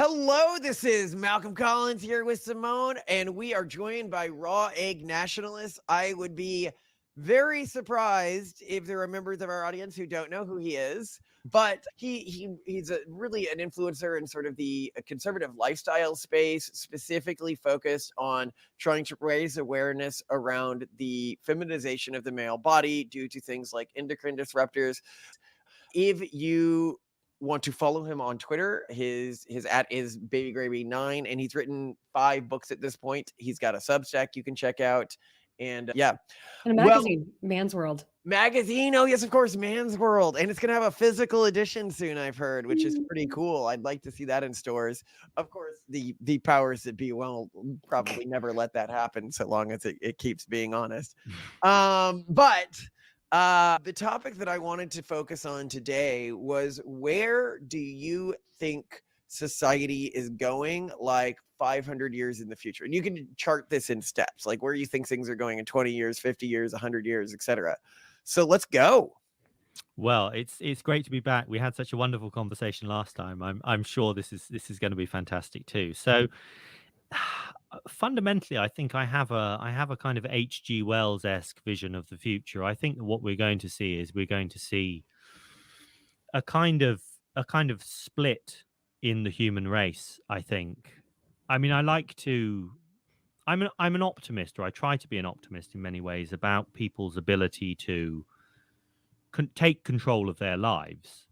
Hello, this is Malcolm Collins here with Simone, and we are joined by Raw Egg Nationalist. I would be very surprised if there are members of our audience who don't know who he is, but he's really an influencer in sort of the conservative lifestyle space, specifically focused on trying to raise awareness around the feminization of the male body due to things like endocrine disruptors. If you want to follow him on Twitter, his at is babygravy9, and he's written 5 books at this point. He's got a Substack you can check out. And yeah. And a magazine, Man's World. Magazine. Oh, yes, of course, Man's World. And it's going to have a physical edition soon, I've heard, which is pretty cool. I'd like to see that in stores. Of course, the powers that be will probably never let that happen so long as it keeps being honest. But the topic that I wanted to focus on today was, where do you think society is going like 500 years in the future? And you can chart this in steps, like where you think things are going in 20 years, 50 years, 100 years, etc. So let's go. Well, it's great to be back. We had such a wonderful conversation last time. I'm sure this is going to be fantastic too. So fundamentally, I think I have a kind of H.G. Wells-esque vision of the future. I think that what we're going to see is a kind of split in the human race, I think. I mean, I'm an optimist, or I try to be an optimist in many ways, about people's ability to take control of their lives.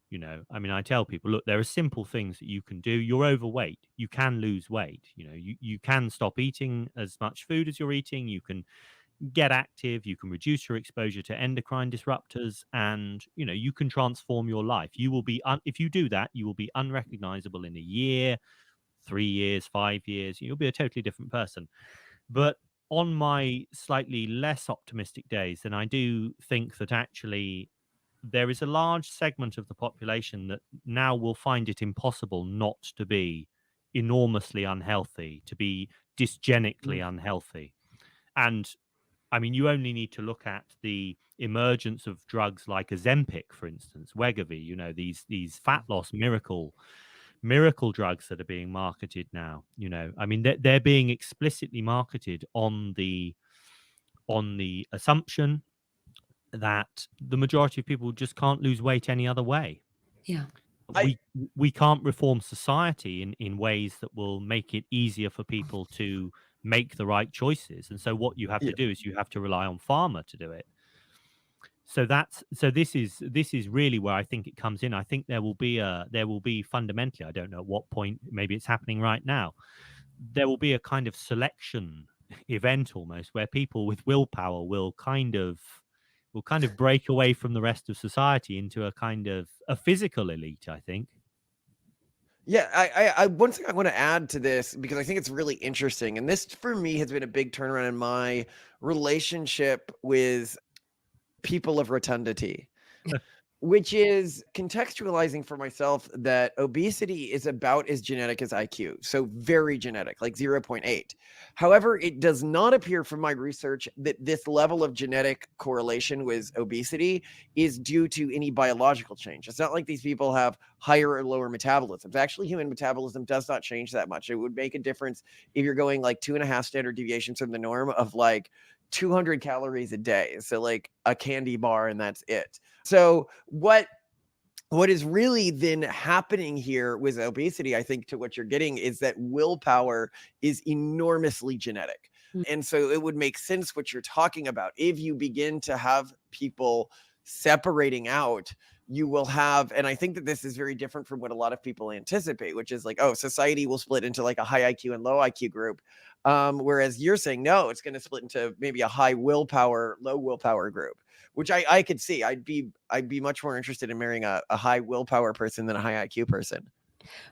I mean, I tell people, look, there are simple things that you can do. You're overweight, you can lose weight. You can stop eating as much food as you're eating. You can get active, you can reduce your exposure to endocrine disruptors, and you can transform your life. You will be if you do that, you will be unrecognizable in a year, 3 years, 5 years. You'll be a totally different person. But on my slightly less optimistic days, then I do think that actually there is a large segment of the population that now will find it impossible not to be enormously unhealthy, to be dysgenically unhealthy. And I mean, you only need to look at the emergence of drugs like Ozempic, for instance, Wegovy, these fat loss miracle drugs that are being marketed now. I mean, they're being explicitly marketed on the assumption that the majority of people just can't lose weight any other way. Yeah. We can't reform society in ways that will make it easier for people to make the right choices. And so what you have to do is you have to rely on pharma to do it. So this is really where I think it comes in. I think there will be fundamentally, I don't know at what point, maybe it's happening right now, there will be a kind of selection event almost, where people with willpower will kind of break away from the rest of society into a kind of a physical elite, I think. Yeah, I one thing I want to add to this, because I think it's really interesting, and this for me has been a big turnaround in my relationship with people of rotundity, which is contextualizing for myself that obesity is about as genetic as IQ. So very genetic, like 0.8. However, it does not appear from my research that this level of genetic correlation with obesity is due to any biological change. It's not like these people have higher or lower metabolisms. Actually, human metabolism does not change that much. It would make a difference if you're going like 2.5 standard deviations from the norm of like 200 calories a day. So like a candy bar, and that's it. So what is really then happening here with obesity, I think, to what you're getting, is that willpower is enormously genetic. And so it would make sense what you're talking about. If you begin to have people separating out, you will have, and I think that this is very different from what a lot of people anticipate, which is like, oh, society will split into like a high IQ and low IQ group. Whereas you're saying, no, it's going to split into maybe a high willpower, low willpower group, which I could see. I'd be much more interested in marrying a high willpower person than a high IQ person.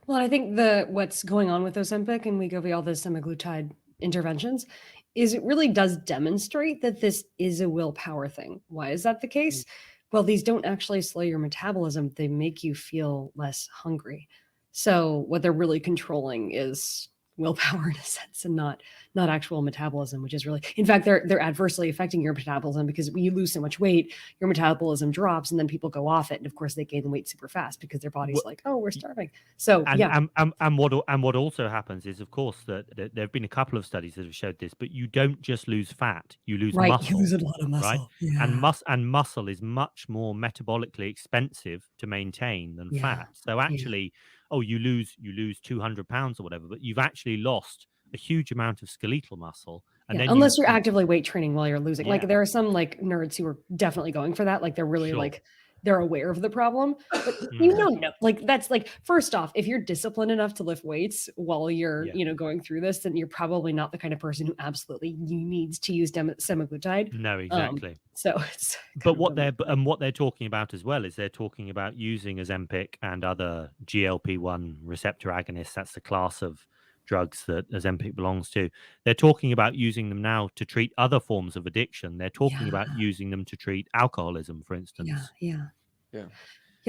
Well, I think what's going on with Ozempic and Wegovy, all the semaglutide interventions, is it really does demonstrate that this is a willpower thing. Why is that the case? Well, these don't actually slow your metabolism. They make you feel less hungry. So what they're really controlling is willpower in a sense, and not actual metabolism, which is really, in fact, they're adversely affecting your metabolism, because when you lose so much weight, your metabolism drops, and then people go off it, and of course they gain the weight super fast because their body's like, oh, we're starving. So and what also happens is, of course, that there have been a couple of studies that have showed this, but you don't just lose fat, you lose right, muscle. you lose a lot of muscle, right? yeah. And muscle is much more metabolically expensive to maintain than Yeah, fat. So yeah. actually, you lose 200 pounds or whatever, but you've actually lost a huge amount of skeletal muscle. And then unless you're actively weight training while you're losing. Like Yeah. there are some like nerds who are definitely going for that. Like they're really Sure. like they're aware of the problem. But no, like that's like, first off, if you're disciplined enough to lift weights while you're Yeah. going through this, then you're probably not the kind of person who absolutely needs to use semaglutide. No, exactly. So it's But what they're talking about as well is they're talking about using Ozempic and other GLP-1 receptor agonists. That's the class of drugs that Ozempic belongs to. They're talking about using them now to treat other forms of addiction. They're talking about using them to treat alcoholism, for instance. Yeah.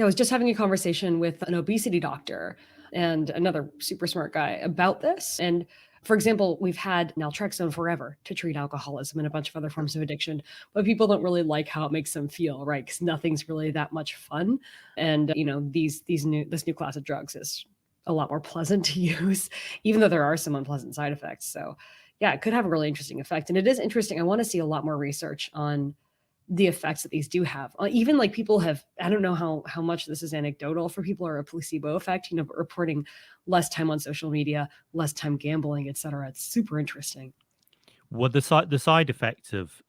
I was just having a conversation with an obesity doctor and another super smart guy about this. And for example, we've had naltrexone forever to treat alcoholism and a bunch of other forms of addiction, but people don't really like how it makes them feel, right? Because nothing's really that much fun. And this new class of drugs is a lot more pleasant to use, even though there are some unpleasant side effects. So yeah, it could have a really interesting effect. And it is interesting. I want to see a lot more research on the effects that these do have. Even like people have, I don't know how much this is anecdotal for people, or a placebo effect, reporting less time on social media, less time gambling, etc. It's super interesting. Well, the side effects of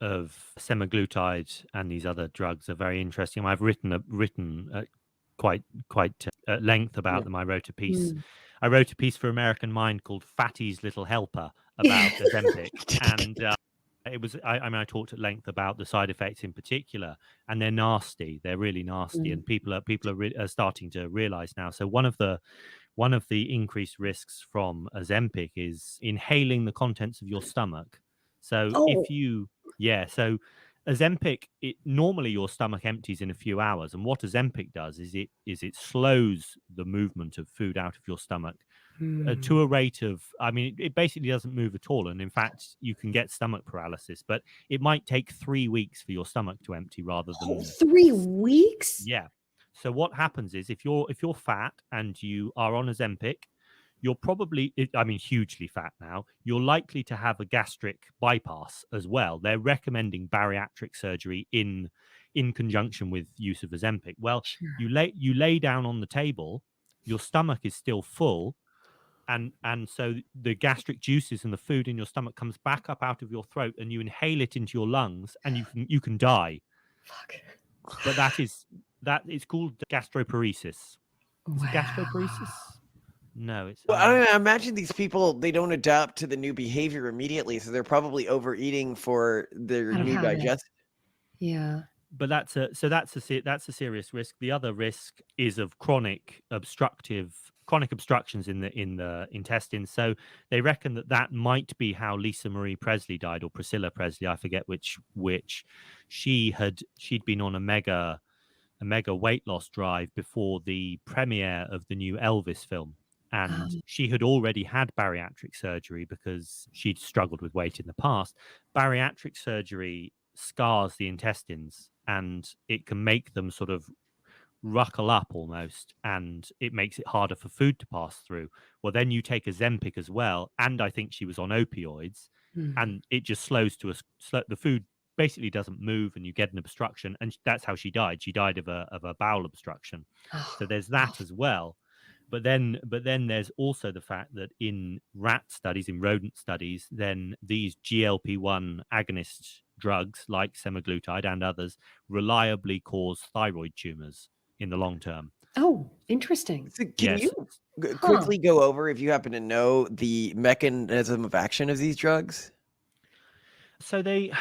semaglutide and these other drugs are very interesting. I've written quite at length about them. I wrote a piece for American Mind called "Fatty's Little Helper" about Ozempic, and it was I talked at length about the side effects in particular, and they're nasty. They're really nasty, and people are starting to realize now. So one of the increased risks from Ozempic is inhaling the contents of your stomach. So so Ozempic, normally your stomach empties in a few hours, and what Ozempic does is it slows the movement of food out of your stomach to a rate of, it basically doesn't move at all, and in fact you can get stomach paralysis, but it might take 3 weeks for your stomach to empty rather than 3 weeks. Yeah. So what happens is, if you're fat and you are on Ozempic, you're probably, hugely fat now, you're likely to have a gastric bypass as well. They're recommending bariatric surgery in conjunction with use of Ozempic. Well, you lay down on the table, your stomach is still full, and so the gastric juices and the food in your stomach comes back up out of your throat, and you inhale it into your lungs, and you can die. Fuck. But it's called gastroparesis. Is it gastroparesis? No, it's. Well, I imagine these people, they don't adapt to the new behavior immediately, so they're probably overeating for their new digestion. Yeah. But that's a serious risk. The other risk is of chronic obstructions in the intestines. So they reckon that might be how Lisa Marie Presley died, or Priscilla Presley, I forget which. She'd been on a mega weight loss drive before the premiere of the new Elvis film, and she had already had bariatric surgery because she'd struggled with weight in the past. Bariatric surgery scars the intestines, and it can make them sort of ruckle up almost, and it makes it harder for food to pass through. Well, then you take Ozempic as well, and I think she was on opioids, and it just slows the food basically doesn't move, and you get an obstruction, and that's how she died. She died of a bowel obstruction. So there's that as well. But then there's also the fact that in rodent studies, then these GLP-1 agonist drugs like semaglutide and others reliably cause thyroid tumors in the long term. Oh, interesting. So can you quickly go over, if you happen to know, the mechanism of action of these drugs? So they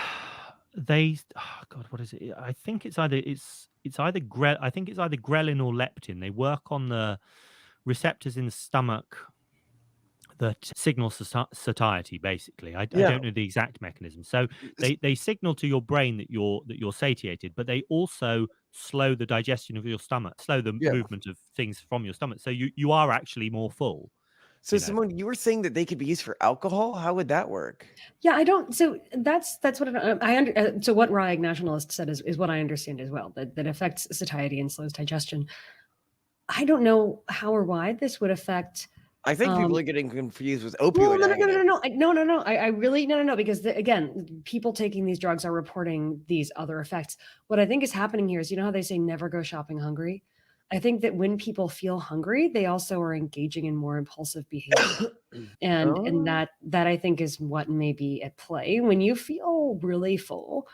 God, what is it? I think it's either ghrelin or leptin. They work on the receptors in the stomach that signal satiety, basically. I don't know the exact mechanism. So they signal to your brain that you're satiated, but they also slow the digestion of your stomach, slow the movement of things from your stomach. So you are actually more full. So, you know. Simone, you were saying that they could be used for alcohol? How would that work? Yeah, I don't. So that's what I under. So what Raw Egg Nationalist said is what I understand as well, that affects satiety and slows digestion. I don't know how or why this would affect. I think people are getting confused with opioid Well, agonists. no. I really no, because again, people taking these drugs are reporting these other effects. What I think is happening here is, you know how they say never go shopping hungry? I think that when people feel hungry, they also are engaging in more impulsive behavior. And Oh. that I think is what may be at play. When you feel really full,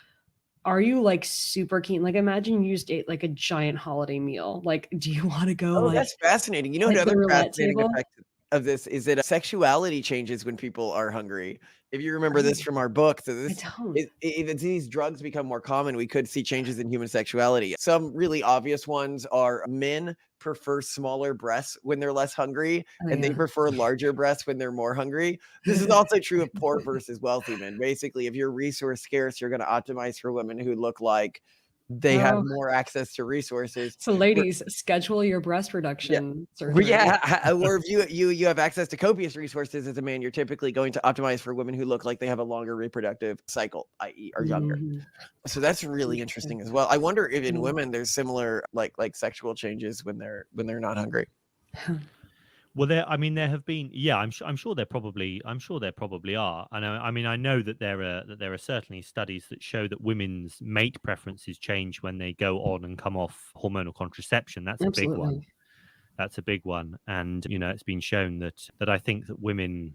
are you like super keen? Like imagine you just ate like a giant holiday meal. Like, do you want to go Oh, like that's fascinating. You know, to the another roulette fascinating table? effect of this is that sexuality changes when people are hungry. If you remember this Oh, from our book, so I this don't. if these drugs become more common, we could see changes in human sexuality. Some really obvious ones are men prefer smaller breasts when they're less hungry, Oh and they yeah. prefer larger breasts when they're more hungry. This is also true of poor versus wealthy men. Basically, if you're resource scarce, you're going to optimize for women who look like they have Oh, more access to resources. so ladies, schedule your breast Yeah. reduction Well, surgery. yeah, or if you have access to copious resources as a man, you're typically going to optimize for women who look like they have a longer reproductive cycle, i.e., are younger. Mhm. So that's really Interesting. interesting as well. I wonder if in Yeah. women there's similar like sexual changes when they're not hungry. Huh. Well, there have been, yeah, I'm sure there probably are. And I mean, I know that there are certainly studies that show that women's mate preferences change when they go on and come off hormonal contraception. That's a big one. Absolutely. That's a big one. And it's been shown that I think that women,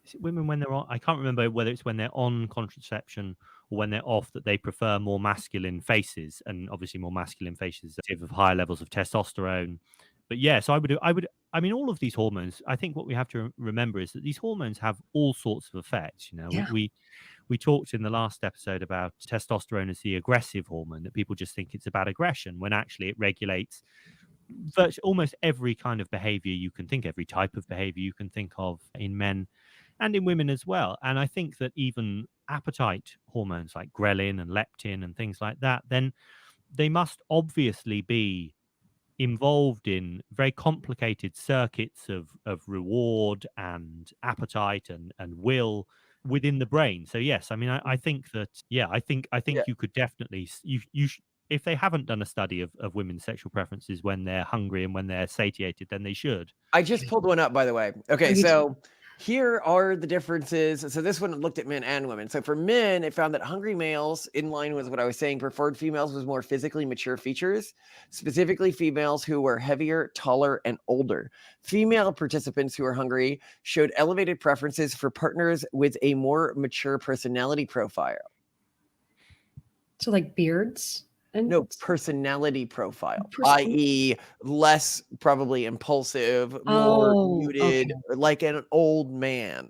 is it women when they're on? I can't remember whether it's when they're on contraception or when they're off, that they prefer more masculine faces, and obviously more masculine faces of higher levels of testosterone. But yeah, so I mean, all of these hormones, I think what we have to remember is that these hormones have all sorts of effects. Yeah. We talked in the last episode about testosterone as the aggressive hormone, that people just think it's about aggression, when actually it regulates virtually almost every kind of behavior you can think, every type of behavior you can think of in men and in women as well. And I think that even appetite hormones like ghrelin and leptin and things like that, then they must obviously be involved in very complicated circuits of reward and appetite and will within the brain. So yes, I mean, I think that, yeah, I think Yeah. you could definitely, if they haven't done a study of women's sexual preferences when they're hungry and when they're satiated, then they should. I just pulled one up, by the way. Okay, You too. so here are the differences. So this one looked at men and women. So for men, it found that hungry males, in line with what I was saying, preferred females with more physically mature features, specifically females who were heavier, taller, and older. Female participants who were hungry showed elevated preferences for partners with a more mature personality profile. So like beards and No, personality profile, person. i.e., less probably impulsive, more Oh, okay. muted, or like an old man.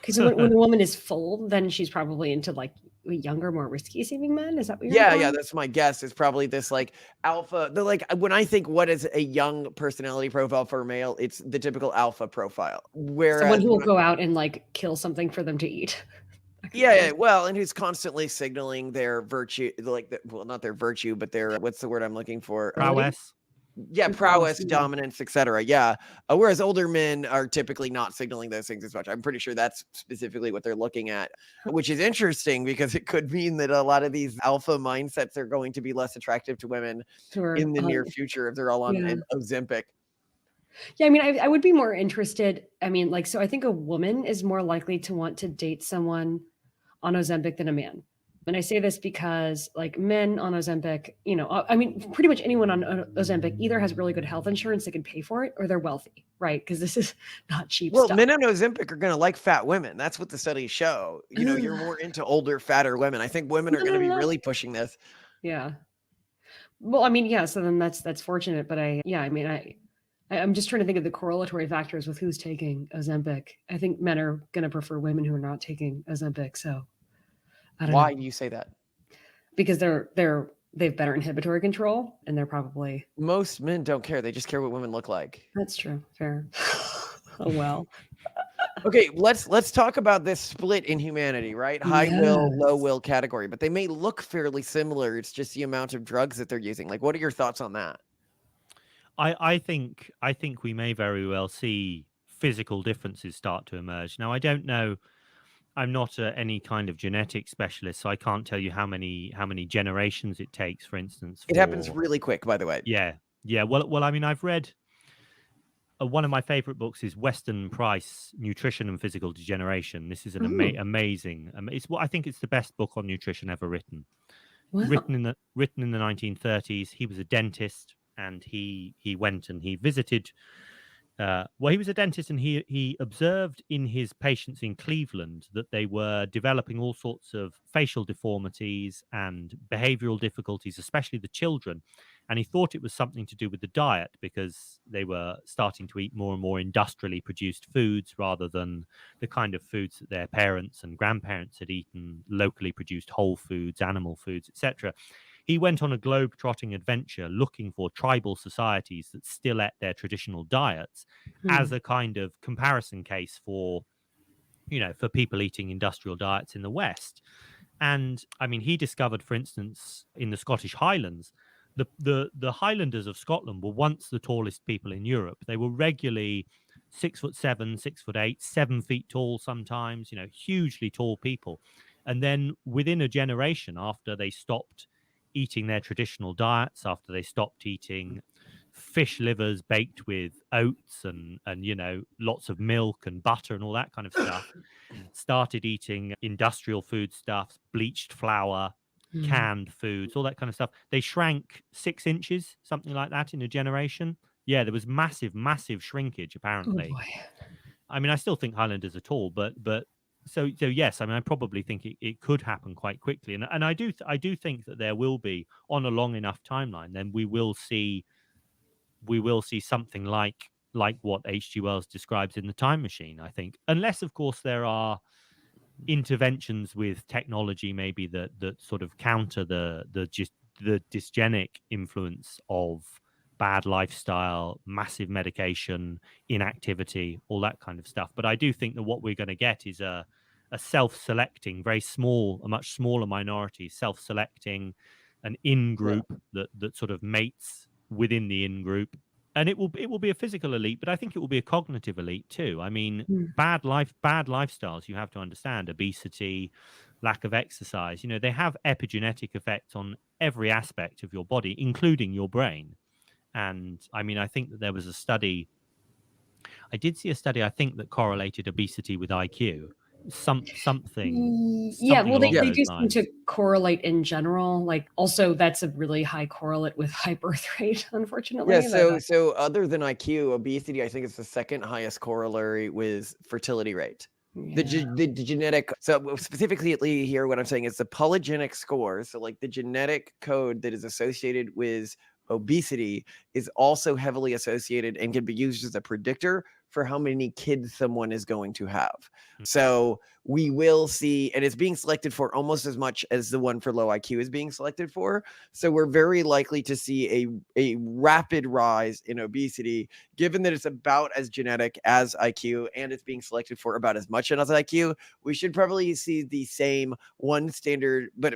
Because when a woman is full, then she's probably into like younger, more risky seeming men. Is that what you're Yeah, implying? that's my guess. It's probably this like alpha. The like when I think what is a young personality profile for a male, it's the typical alpha profile. Someone Whereas who will when go out and like kill something for them to eat. That kind of yeah, thing. well, and who's constantly signaling their virtue, like well, not their virtue, but their what's the word I'm looking for? Ability? Prowess. Yeah, Prowess, prowess, yeah. dominance, etc. Yeah. Whereas older men are typically not signaling those things as much. I'm pretty sure that's specifically what they're looking at, which is interesting because it could mean that a lot of these alpha mindsets are going to be less attractive to women Who are in the near future if they're all on yeah. Ozempic. Yeah, I mean, I would be more interested. I mean, like, so I think a woman is more likely to want to date someone on Ozempic than a man. And I say this because, like, men on Ozempic, I mean, pretty much anyone on Ozempic either has really good health insurance, they can pay for it, or they're wealthy, right? Because this is not cheap Well, stuff. men on Ozempic are going to like fat women. That's what the studies show. You're more into older, fatter women. I think women are going to be really pushing this. Yeah. Well, I mean, yeah. So then that's fortunate, but I mean, I'm just trying to think of the correlatory factors with who's taking Ozempic. I think men are going to prefer women who are not taking Ozempic. So I don't know. Why do you say that? Because they've better inhibitory control, and they're probably Most men don't care. They just care what women look like. that's true. Fair. Oh well. Okay, let's talk about this split in humanity, right? High will, low will category, but they may look fairly similar. It's just the amount of drugs that they're using. Like, what are your thoughts on that? I think we may very well see physical differences start to emerge. Now, I don't know. I'm not any kind of genetic specialist, so I can't tell you how many generations it takes, for instance. It happens really quick, by the way. Yeah. Well, I mean, I've read one of my favorite books is Weston Price, Nutrition and Physical Degeneration. This is an amazing. It's what I think it's the best book on nutrition ever written. Wow. Written in the 1930s. He was a dentist, and he went and he visited. He was a dentist, and he observed in his patients in Cleveland that they were developing all sorts of facial deformities and behavioral difficulties, especially the children. And he thought it was something to do with the diet, because they were starting to eat more and more industrially produced foods rather than the kind of foods that their parents and grandparents had eaten, locally produced whole foods, animal foods, etc. He went on a globe-trotting adventure looking for tribal societies that still ate their traditional diets as a kind of comparison case for, for people eating industrial diets in the West. And I mean, he discovered, for instance, in the Scottish Highlands, the Highlanders of Scotland were once the tallest people in Europe. They were regularly 6'7", 6'8", 7 feet tall sometimes, hugely tall people. And then within a generation, after they stopped eating their traditional diets, after they stopped eating fish livers baked with oats and lots of milk and butter and all that kind of stuff, started eating industrial foodstuffs, bleached flour, canned foods, all that kind of stuff. They shrank 6 inches, something like that, in a generation. Yeah, there was massive shrinkage, apparently. Oh boy. I mean, I still think Highlanders are tall, but so yes, I mean, I probably think it could happen quite quickly, and I do think that there will be, on a long enough timeline, then we will see something like what H.G. Wells describes in The Time Machine. I think, unless of course there are interventions with technology, maybe that sort of counter the dysgenic influence of bad lifestyle, massive medication, inactivity, all that kind of stuff. But I do think that what we're going to get is a self-selecting, a much smaller minority, self-selecting, an in-group that sort of mates within the in-group. And it will be a physical elite, but I think it will be a cognitive elite too. I mean, bad lifestyles, you have to understand, obesity, lack of exercise, they have epigenetic effects on every aspect of your body, including your brain. And I mean, I think that there was a study, I did see a study, I think, that correlated obesity with IQ. Something Yeah, well, along they those do seem lines. to correlate in general. Like, also, that's a really high correlate with high birth rate, unfortunately. Yeah, so other than IQ, obesity, I think, is the second highest corollary with fertility rate. The genetic, so specifically here, what I'm saying is the polygenic score. So like the genetic code that is associated with obesity is also heavily associated and can be used as a predictor for how many kids someone is going to have. So we will see, and it's being selected for almost as much as the one for low IQ is being selected for. So we're very likely to see a rapid rise in obesity, given that it's about as genetic as IQ and it's being selected for about as much as IQ. We should probably see the same one standard, but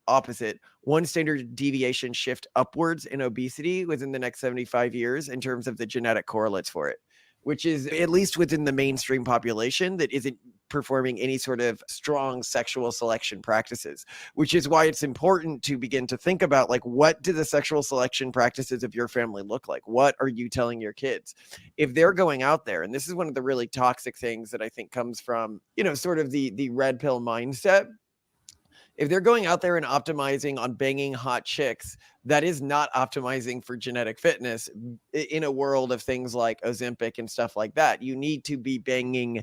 opposite, one standard deviation shift upwards in obesity within the next 75 years in terms of the genetic correlates for it, which is at least within the mainstream population that isn't performing any sort of strong sexual selection practices, which is why it's important to begin to think about, like, what do the sexual selection practices of your family look like? What are you telling your kids? If they're going out there, and this is one of the really toxic things that I think comes from, sort of the red pill mindset. If they're going out there and optimizing on banging hot chicks, that is not optimizing for genetic fitness in a world of things like Ozempic and stuff like that. You need to be banging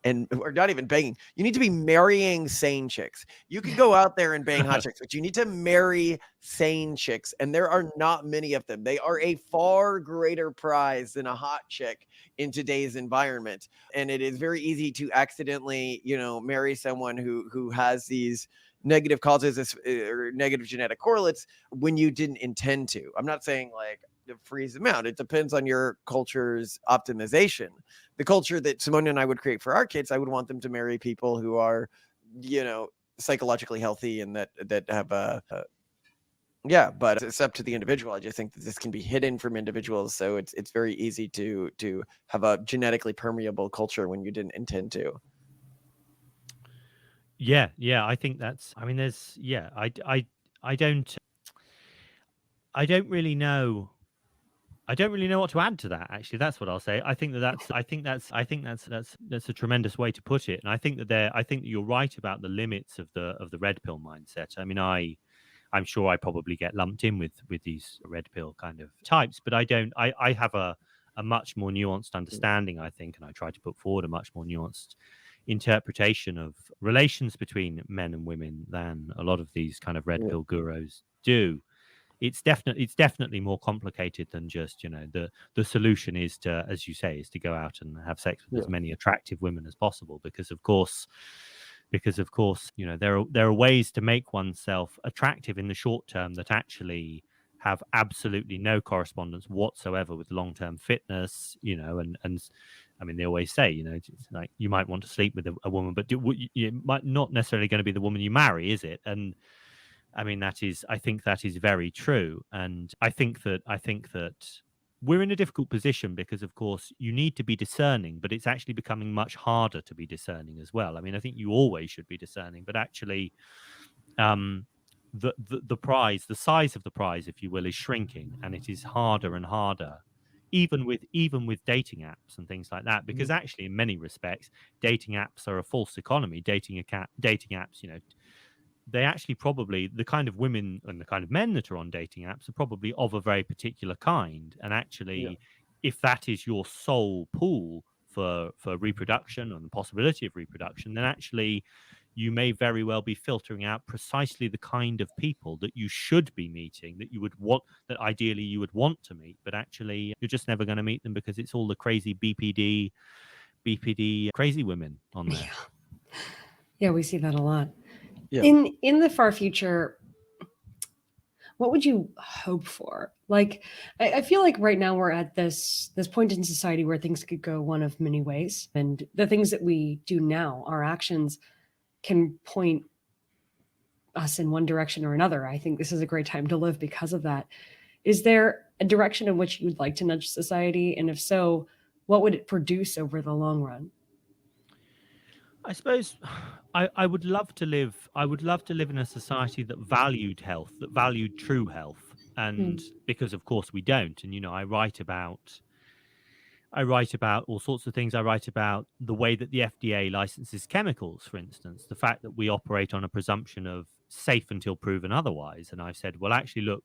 or not even banging. You need to be marrying sane chicks. You can go out there and bang hot chicks, but you need to marry sane chicks. And there are not many of them. They are a far greater prize than a hot chick in today's environment. And it is very easy to accidentally, marry someone who has these negative causes or negative genetic correlates when you didn't intend to. I'm not saying like to freeze them out. It depends on your culture's optimization. The culture that Simone and I would create for our kids, I would want them to marry people who are, psychologically healthy and that have Yeah, but it's up to the individual. I just think that this can be hidden from individuals, so it's very easy to have a genetically permeable culture when you didn't intend to. Yeah, yeah, I think that's. I mean, there's. Yeah, I don't. I don't really know. I don't really know what to add to that. Actually, that's what I'll say. I think that's. I think that's a tremendous way to put it. And I think that I think that you're right about the limits of the red pill mindset. I mean, I'm sure I probably get lumped in with these red pill kind of types, but I don't. I have a much more nuanced understanding, I think, and I try to put forward a much more nuanced interpretation of relations between men and women than a lot of these kind of red pill gurus do. It's definitely more complicated than just, you know, the solution is to, as you say, is to go out and have sex with as many attractive women as possible, because of course, you know, there are ways to make oneself attractive in the short term that actually have absolutely no correspondence whatsoever with long-term fitness, you know. And I mean, they always say, you know, it's like you might want to sleep with a woman, but it might not necessarily going to be the woman you marry, is it? And I mean, I think that is very true. And I think that we're in a difficult position because, of course, you need to be discerning, but it's actually becoming much harder to be discerning as well. I mean, I think you always should be discerning, but actually, the prize, the size of the prize, if you will, is shrinking, and it is harder and harder, even with dating apps and things like that, because actually, in many respects, dating apps are a false economy. Dating apps, you know, they actually probably, the kind of women and the kind of men that are on dating apps are probably of a very particular kind. And actually, if that is your sole pool for reproduction and the possibility of reproduction, then actually you may very well be filtering out precisely the kind of people that you should be meeting, that you would want, that ideally you would want to meet, but actually you're just never going to meet them because it's all the crazy BPD crazy women on there. Yeah, we see that a lot. Yeah. In the far future, what would you hope for? Like, I feel like right now we're at this point in society where things could go one of many ways, and the things that we do now, our actions, can point us in one direction or another. I think this is a great time to live because of that. Is there a direction in which you'd like to nudge society, and if so, what would it produce over the long run? I suppose I would love to live. I would love to live in a society that valued health, that valued true health, and because of course we don't. And you know, I write about all sorts of things. I write about the way that the FDA licenses chemicals, for instance, the fact that we operate on a presumption of safe until proven otherwise. And I've said, well, actually, look,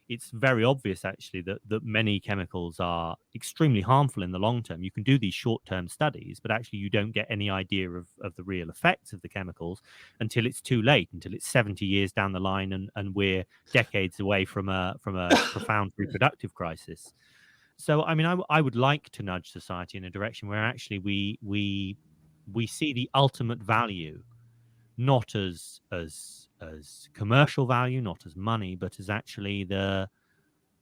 it's very obvious actually that many chemicals are extremely harmful in the long term. You can do these short-term studies, but actually you don't get any idea of the real effects of the chemicals until it's too late, until it's 70 years down the line and we're decades away from a profound reproductive crisis. So, I mean, I would like to nudge society in a direction where actually we see the ultimate value, not as commercial value, not as money, but as actually the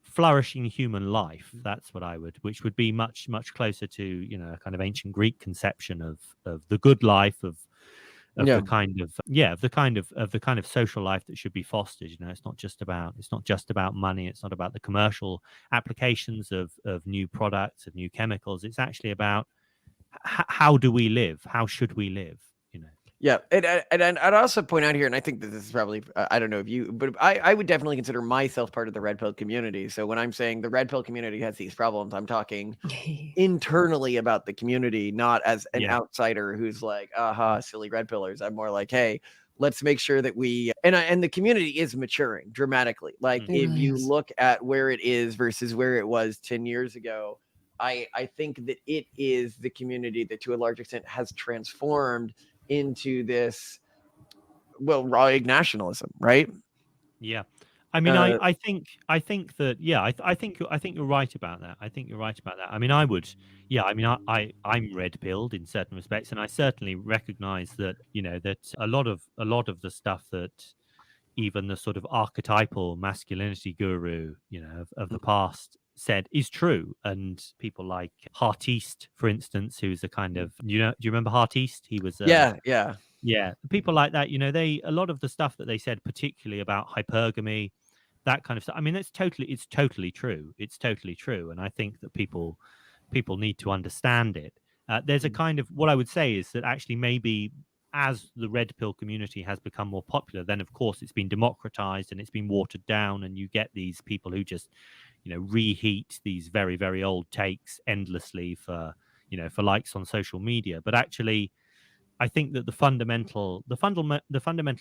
flourishing human life. That's what I would, which would be much closer to, you know, a kind of ancient Greek conception of the good life, of the kind of social life that should be fostered. You know, it's not just about money. It's not about the commercial applications of new products, of new chemicals. It's actually about how do we live? How should we live? You know. Yeah, and I'd also point out here, and I think that this is probably, I don't know if you, but I would definitely consider myself part of the red pill community. So when I'm saying the red pill community has these problems, I'm talking internally about the community, not as an outsider who's like, aha, silly red pillars. I'm more like, hey, let's make sure that we, and the community is maturing dramatically. Like if you look at where it is versus where it was 10 years ago, I think that it is the community that to a large extent has transformed into this, well, raw egg nationalism, right? Yeah. I mean, I think that, yeah, I think you're right about that. I think you're right about that. I mean, I would, yeah, I mean, I'm red pilled in certain respects, and I certainly recognize that, you know, that a lot of the stuff that even the sort of archetypal masculinity guru, you know, of the past said is true. And people like Heart East, for instance, who's a kind of, do you remember Heart East? He was yeah, people like that, you know, a lot of the stuff that they said, particularly about hypergamy, that kind of stuff. I mean, it's totally true. It's totally true, and I think that people need to understand it. There's a kind of, what I would say is that actually maybe as the red pill community has become more popular, then of course it's been democratized and it's been watered down, and you get these people who just, you know, reheat these very, very old takes endlessly for, you know, for likes on social media. But actually, I think that the fundamental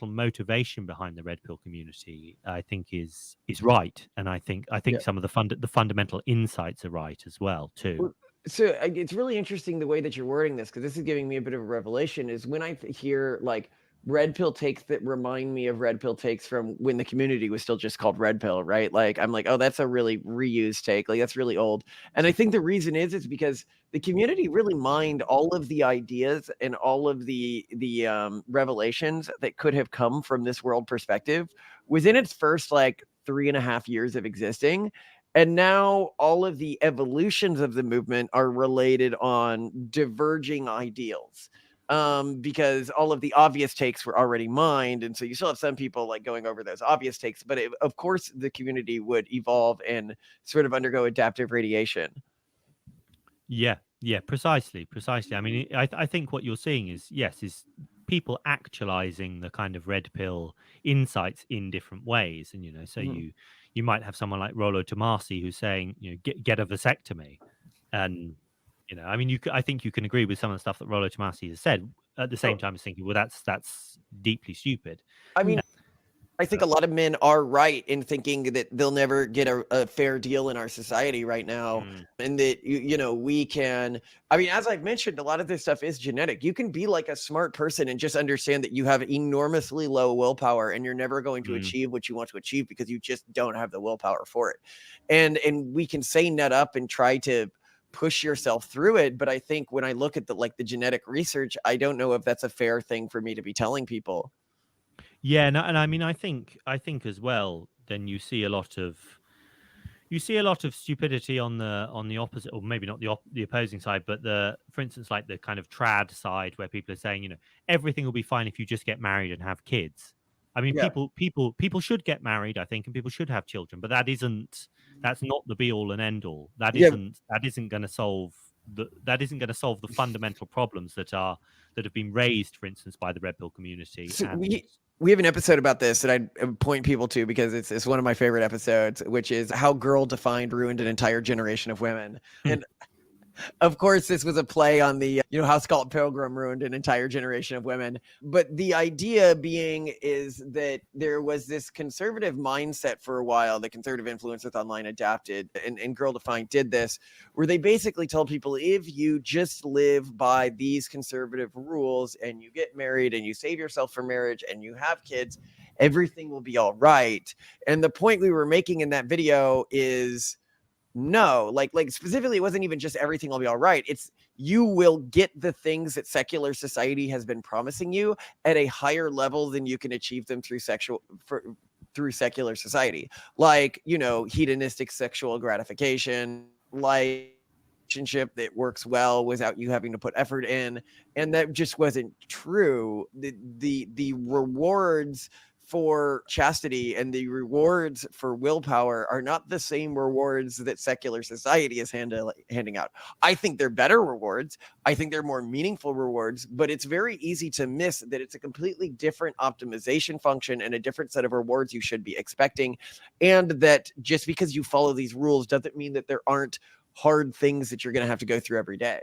motivation behind the red pill community, I think, is right, and I think Yeah. some of the fundamental insights are right as well too. Well, so it's really interesting the way that you're wording this, because this is giving me a bit of a revelation. Is when I hear like red pill takes that remind me of red pill takes from when the community was still just called red pill, right? Like I'm like, oh, that's a really reused take. Like that's really old. And I think the reason is because the community really mined all of the ideas and all of the revelations that could have come from this world perspective within its first like 3.5 years of existing. And now all of the evolutions of the movement are related on diverging ideals, because all of the obvious takes were already mined. And so you still have some people like going over those obvious takes, but of course the community would evolve and sort of undergo adaptive radiation. Yeah, precisely. I mean, I think what you're seeing is, yes, is people actualizing the kind of red pill insights in different ways. And, you know, so Mhm. you might have someone like Rollo Tomasi who's saying, you know, get a vasectomy. And, you know, I mean, I think you can agree with some of the stuff that Rollo Tomasi has said, at the same Oh, time as thinking, well, that's deeply stupid. I mean, I think a But, lot of men are right in thinking that they'll never get a fair deal in our society right now. mm, And that, you know, we can, I mean, as I've mentioned, a lot of this stuff is genetic. You can be like a smart person and just understand that you have enormously low willpower and you're never going to mm. achieve what you want to achieve because you just don't have the willpower for it. And we can say nut up and try to push yourself through it. But I think when I look at the genetic research, I don't know if that's a fair thing for me to be telling people. Yeah, no, and I mean, I think as well, then you see a lot of stupidity on the opposite, or maybe not the opposing side, but for instance, like the kind of trad side, where people are saying, you know, everything will be fine if you just get married and have kids. I mean, Yeah. people should get married, I think, and people should have children, but that's not the be all and end all. Yeah. That isn't going to solve the fundamental problems that have been raised, for instance, by the red pill community. So And we have an episode about this that I point people to because it's one of my favorite episodes, which is how girl defined ruined an entire generation of women. And of course, this was a play on the, how Scott Pilgrim ruined an entire generation of women. But the idea being is that there was this conservative mindset for a while. The conservative influence with online adapted and Girl Defined did this, where they basically told people, if you just live by these conservative rules and you get married and you save yourself for marriage and you have kids, everything will be all right. And the point we were making in that video is, no, like specifically, it wasn't even just everything will be all right. It's you will get the things that secular society has been promising you at a higher level than you can achieve them through secular society. Like, hedonistic sexual gratification, like relationship that works well without you having to put effort in. And that just wasn't true. The rewards for chastity and the rewards for willpower are not the same rewards that secular society is handing out. I think they're better rewards. I think they're more meaningful rewards, but it's very easy to miss that it's a completely different optimization function and a different set of rewards you should be expecting. And that just because you follow these rules doesn't mean that there aren't hard things that you're going to have to go through every day.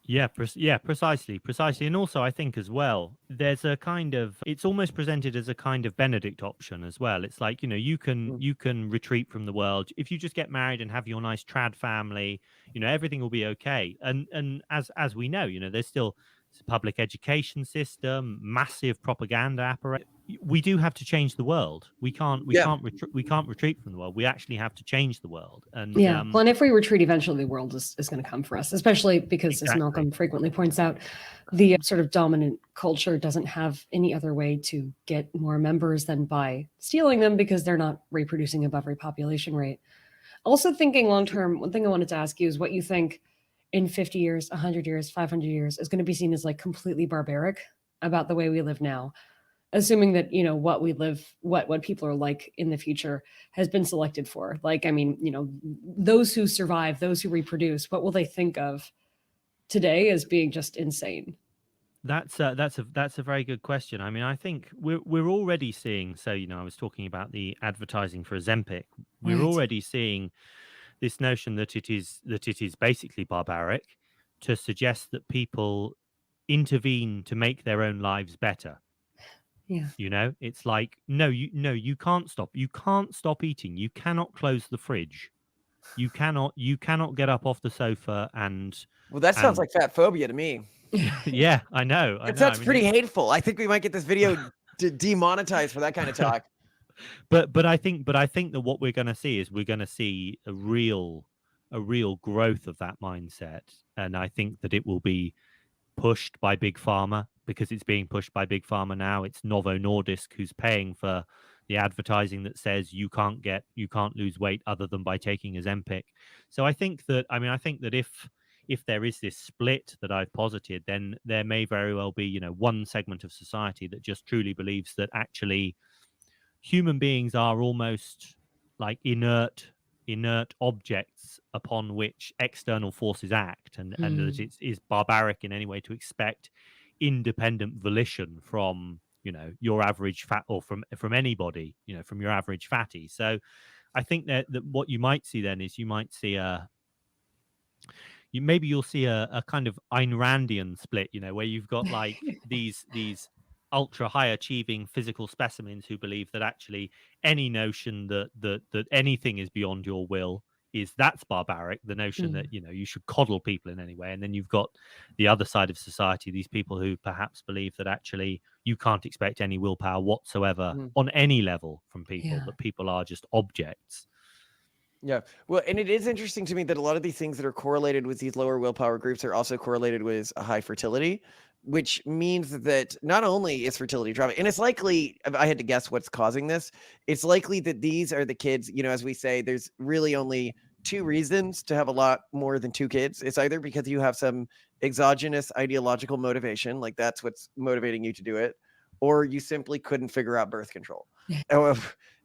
yeah, precisely. And also, I think as well, there's a kind of, it's almost presented as a kind of Benedict option as well. It's like, you know, you can retreat from the world if you just get married and have your nice trad family. You know, everything will be okay. And as we know, you know, there's still public education system, massive propaganda apparatus. We do have to change the world. We can't retreat from the world. We actually have to change the world. And yeah, well, and if we retreat, eventually the world is going to come for us, especially because, exactly. as Malcolm frequently points out, the sort of dominant culture doesn't have any other way to get more members than by stealing them, because they're not reproducing above repopulation rate. Also, thinking long term, one thing I wanted to ask you is what you think in 50 years, 100 years, 500 years is going to be seen as like completely barbaric about the way we live now. assuming that, you know, what we live, what people are like in the future has been selected for. Like, I mean, you know, those who survive, those who reproduce, what will they think of today as being just insane? That's a very good question. I mean, I think we're already seeing. So, you know, I was talking about the advertising for Ozempic. We're Right. already seeing this notion that it is basically barbaric to suggest that people intervene to make their own lives better. Yeah. You know, it's like, no, you can't stop. You can't stop eating. You cannot close the fridge. You cannot get up off the sofa and Well, that sounds like fat phobia to me. yeah, I know. It I sounds mean, pretty hateful. I think we might get this video demonetized for that kind of talk. but I think that what we're going to see is we're going to see a real growth of that mindset, and I think that it will be pushed by big pharma, because it's being pushed by big pharma now. It's Novo Nordisk who's paying for the advertising that says you can't lose weight other than by taking Ozempic. So I think that if there is this split that I've posited, then there may very well be, you know, one segment of society that just truly believes that actually human beings are almost like inert objects upon which external forces act, and that it is barbaric in any way to expect independent volition from, you know, your average fat, or from anybody, you know, from your average fatty. So I think that what you might see then is you might see you'll see a kind of Ayn Randian split, you know, where you've got like these ultra high achieving physical specimens who believe that actually any notion that anything is beyond your will that's barbaric. The notion that, you know, you should coddle people in any way. And then you've got the other side of society, these people who perhaps believe that actually you can't expect any willpower whatsoever on any level from people, that people are just objects. Yeah. Well, and it is interesting to me that a lot of these things that are correlated with these lower willpower groups are also correlated with a high fertility, which means that not only is fertility dropping, and it's likely, if I had to guess what's causing this, it's likely that these are the kids, you know, as we say, there's really only two reasons to have a lot more than two kids. It's either because you have some exogenous ideological motivation, like that's what's motivating you to do it, or you simply couldn't figure out birth control.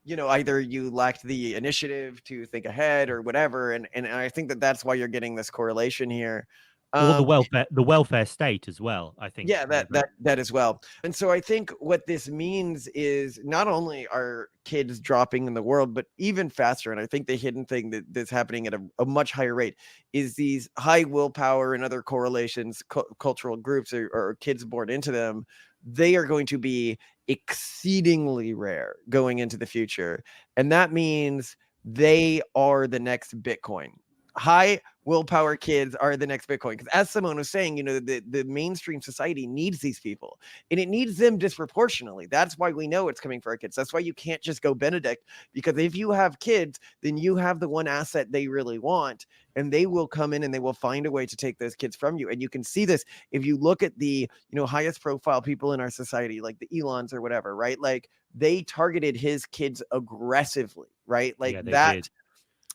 You know, either you lacked the initiative to think ahead or whatever, and I think that that's why you're getting this correlation here. Or the welfare state as well, I think. Yeah, that as well. And so I think what this means is not only are kids dropping in the world, but even faster. And I think the hidden thing that's happening at a much higher rate is these high willpower and other correlations, cultural groups or kids born into them. They are going to be exceedingly rare going into the future. And that means they are the next Bitcoin. High willpower kids are the next Bitcoin. Because as Simone was saying, you know, the mainstream society needs these people, and it needs them disproportionately. That's why we know it's coming for our kids. That's why you can't just go Benedict, because if you have kids, then you have the one asset they really want, and they will come in and they will find a way to take those kids from you. And you can see this if you look at the, you know, highest profile people in our society, like the Elons or whatever, right? Like they targeted his kids aggressively, right? Like Yeah, they that did.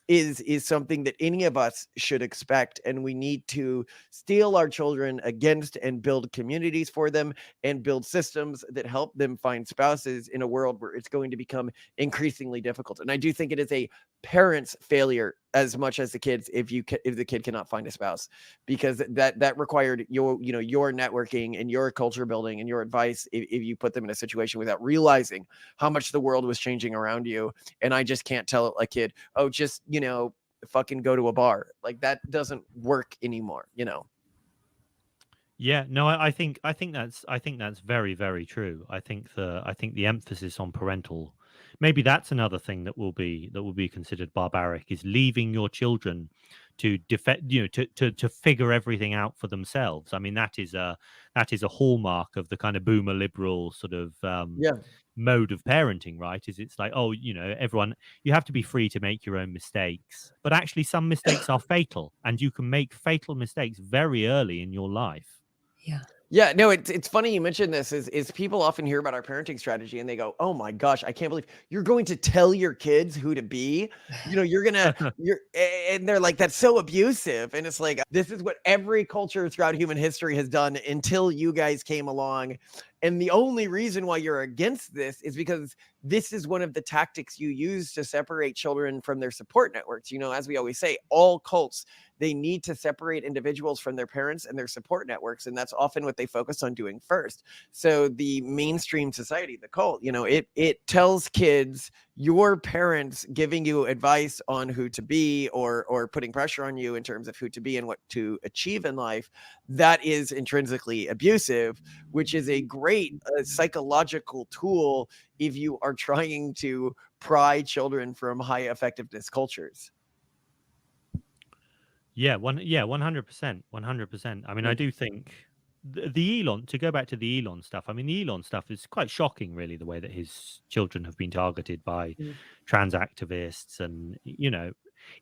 is something that any of us should expect, and we need to steel our children against and build communities for them and build systems that help them find spouses in a world where it's going to become increasingly difficult. And I do think it is a parent's failure as much as the kids if the kid cannot find a spouse, because that required your networking and your culture building and your advice if you put them in a situation without realizing how much the world was changing around you. And I just can't tell a kid, oh, just, you know, fucking go to a bar. Like that doesn't work anymore, you know. Yeah, no, I think that's very, very true. I think the emphasis on parental, maybe that's another thing that will be considered barbaric, is leaving your children to defend, you know, to figure everything out for themselves. I mean, that is a hallmark of the kind of boomer liberal sort of Yeah. mode of parenting, right? Is it's like, oh, you know, everyone, you have to be free to make your own mistakes, but actually some mistakes are fatal, and you can make fatal mistakes very early in your life. Yeah. Yeah, no, it's funny you mentioned this is people often hear about our parenting strategy and they go, "Oh my gosh, I can't believe you're going to tell your kids who to be." You know, and they're like, "That's so abusive." And it's like, this is what every culture throughout human history has done until you guys came along And the only reason why you're against this is because this is one of the tactics you use to separate children from their support networks. You know, as we always say, all cults, they need to separate individuals from their parents and their support networks. And that's often what they focus on doing first. So the mainstream society, the cult, you know, it tells kids, your parents giving you advice on who to be, or putting pressure on you in terms of who to be and what to achieve in life, that is intrinsically abusive, which is a great psychological tool if you are trying to pry children from high effectiveness cultures. Yeah, 100%, 100%. I mean, I do think the Elon, to go back to the Elon stuff, I mean, the Elon stuff is quite shocking, really, the way that his children have been targeted by trans activists and, you know,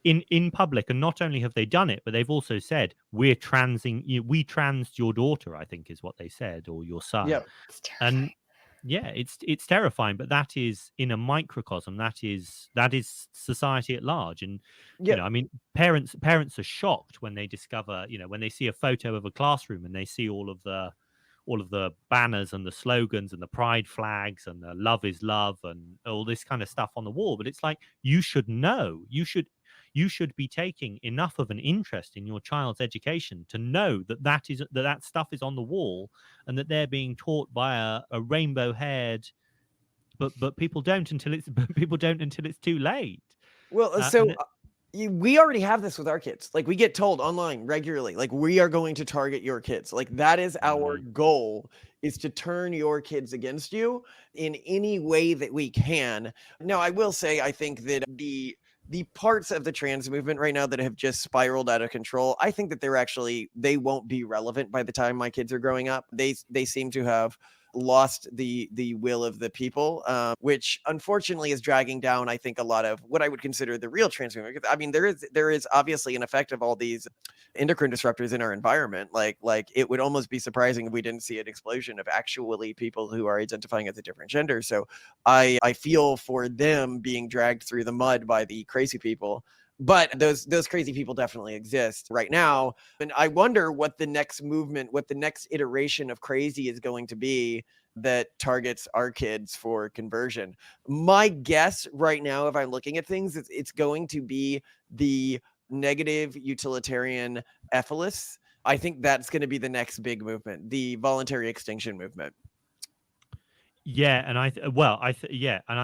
in public. And not only have they done it, but they've also said, we transed your daughter, I think is what they said, or your son. Yeah. It's terrifying. And yeah, it's terrifying, but that is in a microcosm. That is society at large. And you know, I mean, parents are shocked when they discover, you know, when they see a photo of a classroom and they see all of the banners and the slogans and the pride flags and the love is love and all this kind of stuff on the wall. But it's like, you should know, you should be taking enough of an interest in your child's education to know that stuff is on the wall, and that they're being taught by a rainbow haired, but people don't until it's too late. Well, so we already have this with our kids. Like, we get told online regularly, like, we are going to target your kids. Like, that is our goal, is to turn your kids against you in any way that we can. Now, I will say, I think that the parts of the trans movement right now that have just spiraled out of control, I think that they won't be relevant by the time my kids are growing up. They seem to have lost the will of the people, which unfortunately is dragging down, I think, a lot of what I would consider the real trans movement. I mean, there is obviously an effect of all these endocrine disruptors in our environment. Like it would almost be surprising if we didn't see an explosion of actually people who are identifying as a different gender. So I feel for them being dragged through the mud by the crazy people. But those crazy people definitely exist right now. And I wonder what the next movement, what the next iteration of crazy is going to be that targets our kids for conversion. My guess right now, if I'm looking at things, it's going to be the negative utilitarian ethylus. I think that's going to be the next big movement, the voluntary extinction movement. Yeah, and I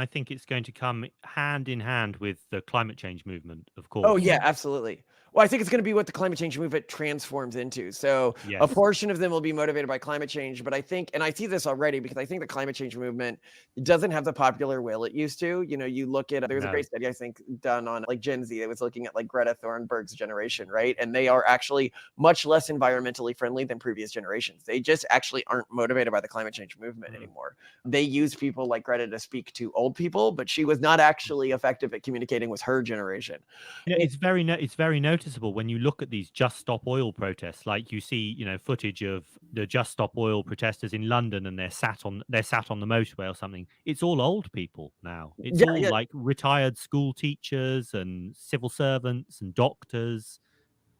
think it's going to come hand in hand with the climate change movement, of course. Oh yeah, absolutely. Well, I think it's going to be what the climate change movement transforms into. So a portion of them will be motivated by climate change, but I think, and I see this already, because I think the climate change movement doesn't have the popular will it used to. You know, you look at, there's a great study, I think, done on like Gen Z that was looking at like Greta Thunberg's generation, right? And they are actually much less environmentally friendly than previous generations. They just actually aren't motivated by the climate change movement anymore. They use people like Greta to speak to old people, but she was not actually effective at communicating with her generation. You know, it's very noticeable when you look at these Just Stop Oil protests. Like, you see, you know, footage of the Just Stop Oil protesters in London, and they're sat on the motorway or something. It's all old people now. It's all like retired school teachers and civil servants and doctors.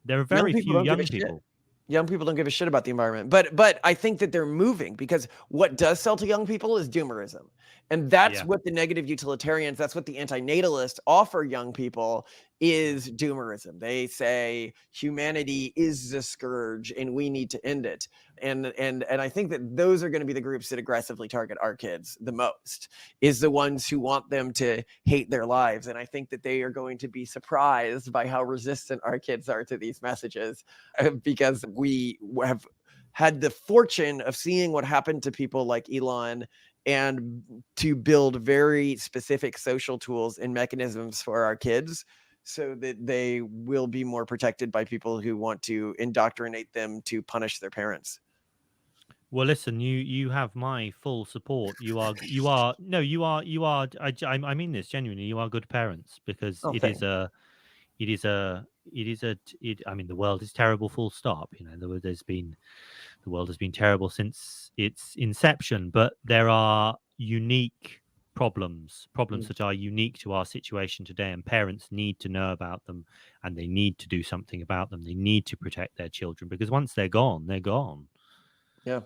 There are very few young people. Young people don't give a shit about the environment, but I think that they're moving, because what does sell to young people is doomerism. And that's what the negative utilitarians, that's what the anti-natalists offer young people, is doomerism. They say humanity is a scourge and we need to end it. And I think that those are going to be the groups that aggressively target our kids the most, is the ones who want them to hate their lives. And I think that they are going to be surprised by how resistant our kids are to these messages, because we have had the fortune of seeing what happened to people like Elon, and to build very specific social tools and mechanisms for our kids, so that they will be more protected by people who want to indoctrinate them to punish their parents. Well, listen, you have my full support. I mean this genuinely. You are good parents, because I mean, the world is terrible, full stop. You know, the world has been terrible since its inception, but there are unique problems that are unique to our situation today, and parents need to know about them, and they need to do something about them. They need to protect their children, because once they're gone, they're gone. Yeah.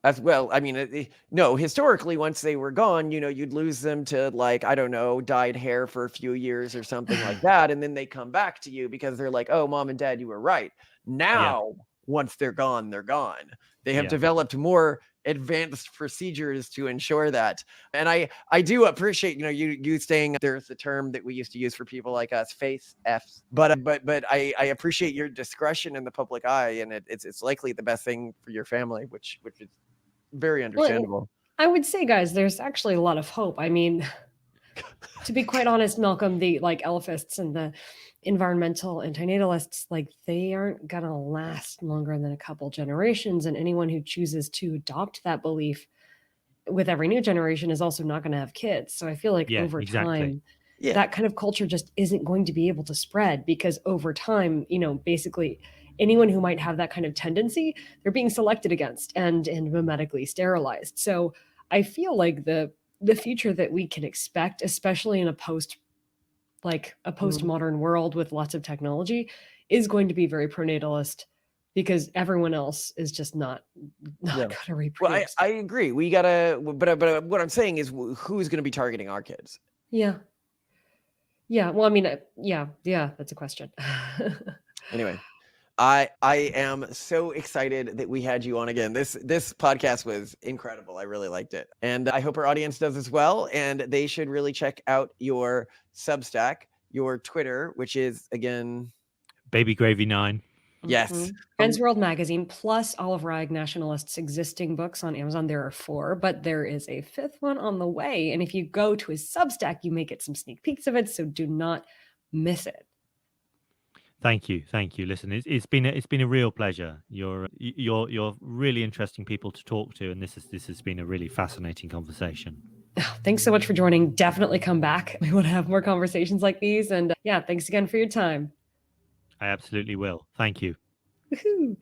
As well, I mean, no, historically, once they were gone, you'd lose them to, like, I don't know, dyed hair for a few years or something like that. And then they come back to you because they're like, oh, mom and dad, you were right. Now, once they're gone, they're gone. They have developed more advanced procedures to ensure that. And I do appreciate, you saying there's the term that we used to use for people like us, face Fs. But I appreciate your discretion in the public eye, and it's likely the best thing for your family, which is very understandable. Well, I would say, guys, there's actually a lot of hope. I mean, to be quite honest, Malcolm, the Elfists and the environmental anti-natalists, they aren't gonna last longer than a couple generations. And anyone who chooses to adopt that belief with every new generation is also not going to have kids. So I feel like over time, that kind of culture just isn't going to be able to spread, because over time, basically anyone who might have that kind of tendency, they're being selected against and mimetically sterilized. So I feel like the future that we can expect, especially in a postmodern world with lots of technology, is going to be very pronatalist, because everyone else is just not going to reproduce. Well, I agree. We gotta, but what I'm saying is, who's going to be targeting our kids? Yeah. Well, I mean, that's a question. Anyway, I am so excited that we had you on again. This podcast was incredible. I really liked it, and I hope our audience does as well. And they should really check out your Substack, your Twitter, which is, again, Baby Gravy 9. Yes. Friends World Magazine, plus all of Raw Egg Nationalist's existing books on Amazon. There are 4, but there is a 5th one on the way. And if you go to his Substack, you may get some sneak peeks of it. So do not miss it. Thank you. Listen, it's been a real pleasure. You're really interesting people to talk to, and this has been a really fascinating conversation. Thanks so much for joining. Definitely come back. We want to have more conversations like these. And thanks again for your time. I absolutely will. Thank you. Woohoo.